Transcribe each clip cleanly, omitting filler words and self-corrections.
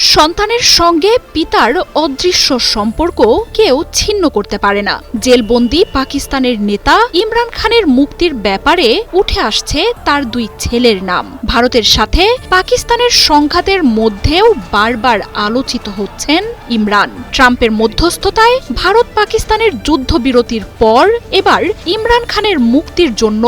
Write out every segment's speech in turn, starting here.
সন্তানের সঙ্গে পিতার অদৃশ্য সম্পর্ক কেউ ছিন্ন করতে পারে না। জেলবন্দি পাকিস্তানের নেতা ইমরান খানের মুক্তির ব্যাপারে উঠে আসছে তার দুই ছেলের নাম। ভারতের সাথে পাকিস্তানের সংঘাতের মধ্যেও বারবার আলোচিত হচ্ছেন ইমরান। ট্রাম্পের মধ্যস্থতায় ভারত পাকিস্তানের যুদ্ধবিরতির পর এবার ইমরান খানের মুক্তির জন্য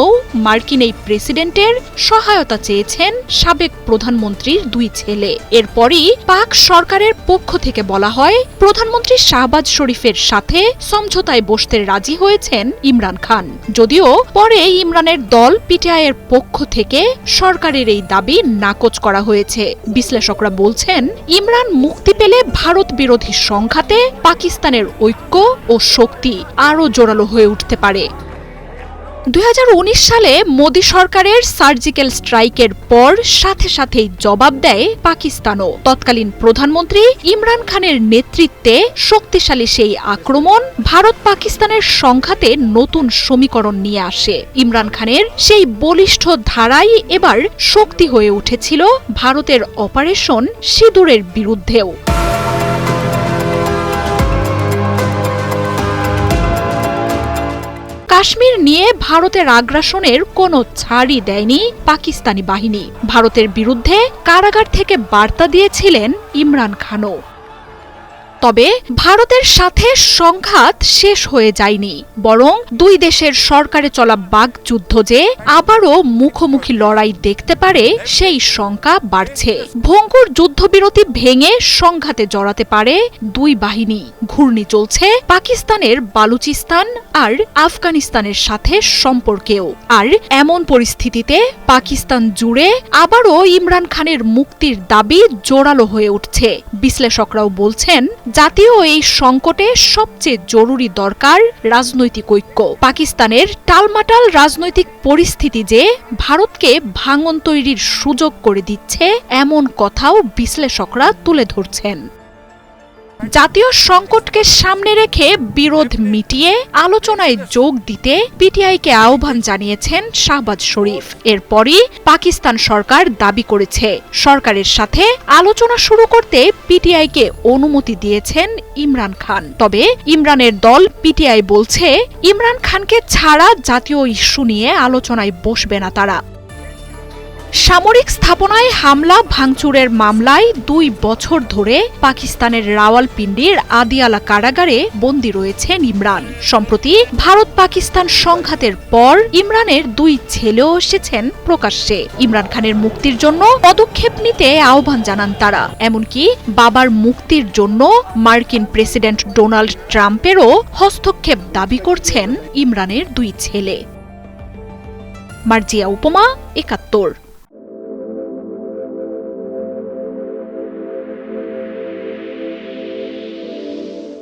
মার্কিন এই প্রেসিডেন্টের সহায়তা চেয়েছেন সাবেক প্রধানমন্ত্রীর দুই ছেলে। এরপরই পাক সরকারের পক্ষ থেকে বলা হয়, প্রধানমন্ত্রী শাহবাজ শরীফের সাথে সমঝোতায় বসতে রাজি হয়েছেন ইমরান খান। যদিও পরে ইমরানের দল পিটিআইয়ের পক্ষ থেকে সরকারের এই দাবি নাকচ করা হয়েছে। বিশ্লেষকরা বলছেন, ইমরান মুক্তি পেলে ভারত বিরোধী সংঘাতে পাকিস্তানের ঐক্য ও শক্তি আরও জোরালো হয়ে উঠতে পারে। 2019 সালে মোদি সরকারের সার্জিক্যাল স্ট্রাইকের পর সাথে সাথেই জবাব দেয় পাকিস্তানও। তৎকালীন প্রধানমন্ত্রী ইমরান খানের নেতৃত্বে শক্তিশালী সেই আক্রমণ ভারত পাকিস্তানের সংঘাতে নতুন সমীকরণ নিয়ে আসে। ইমরান খানের সেই বলিষ্ঠ ধারাই এবার শক্তি হয়ে উঠেছিল ভারতের অপারেশন সিঁদুরের বিরুদ্ধেও। কাশ্মীর নিয়ে ভারতের আগ্রাসনের কোনো ছাড়ই দেয়নি পাকিস্তানি বাহিনী। ভারতের বিরুদ্ধে কারাগার থেকে বার্তা দিয়েছিলেন ইমরান খানও। তবে ভারতের সাথে সংঘাত শেষ হয়ে যায়নি, বরং দুই দেশের সরকারে চলা বাকযুদ্ধ যে আবারও মুখোমুখি লড়াই দেখতে পারে সেই শঙ্কা বাড়ছে। ভঙ্গুর যুদ্ধবিরতি ভেঙে সংঘাতে জড়াতে পারে দুই বাহিনী। ঘূর্ণি চলছে পাকিস্তানের বালুচিস্তান আর আফগানিস্তানের সাথে সম্পর্কেও। আর এমন পরিস্থিতিতে পাকিস্তান জুড়ে আবারও ইমরান খানের মুক্তির দাবি জোরালো হয়ে উঠছে। বিশ্লেষকরাও বলছেন, জাতীয় এই সংকটে সবচেয়ে জরুরি দরকার রাজনৈতিক ঐক্য। পাকিস্তানের টালমাটাল রাজনৈতিক পরিস্থিতি যে ভারতকে ভাঙন তৈরির সুযোগ করে দিচ্ছে, এমন কথাও বিশ্লেষকরা তুলে ধরছেন। জাতীয় সংকটকে সামনে রেখে বিরোধ মিটিয়ে আলোচনায় যোগ দিতে পিটিআইকে আহ্বান জানিয়েছেন শাহবাজ শরীফ। এরপরই পাকিস্তান সরকার দাবি করেছে, সরকারের সাথে আলোচনা শুরু করতে পিটিআইকে অনুমতি দিয়েছেন ইমরান খান। তবে ইমরানের দল পিটিআই বলছে, ইমরান খানকে ছাড়া জাতীয় ইস্যু নিয়ে আলোচনায় বসবে না তারা। সামরিক স্থাপনায় হামলা ভাঙচুরের মামলায় 2 বছর ধরে পাকিস্তানের রাওয়ালপিন্ডির আদিয়ালা কারাগারে বন্দী রয়েছেন ইমরান। সম্প্রতি ভারত পাকিস্তান সংঘাতের পর ইমরানের 2 ছেলেও এসেছেন প্রকাশ্যে। ইমরান খানের মুক্তির জন্য পদক্ষেপ নিতে আহ্বান জানান তারা। এমনকি বাবার মুক্তির জন্য মার্কিন প্রেসিডেন্ট ডোনাল্ড ট্রাম্পেরও হস্তক্ষেপ দাবি করছেন ইমরানের 2 ছেলে। মার্জিয়া উপমা, 71।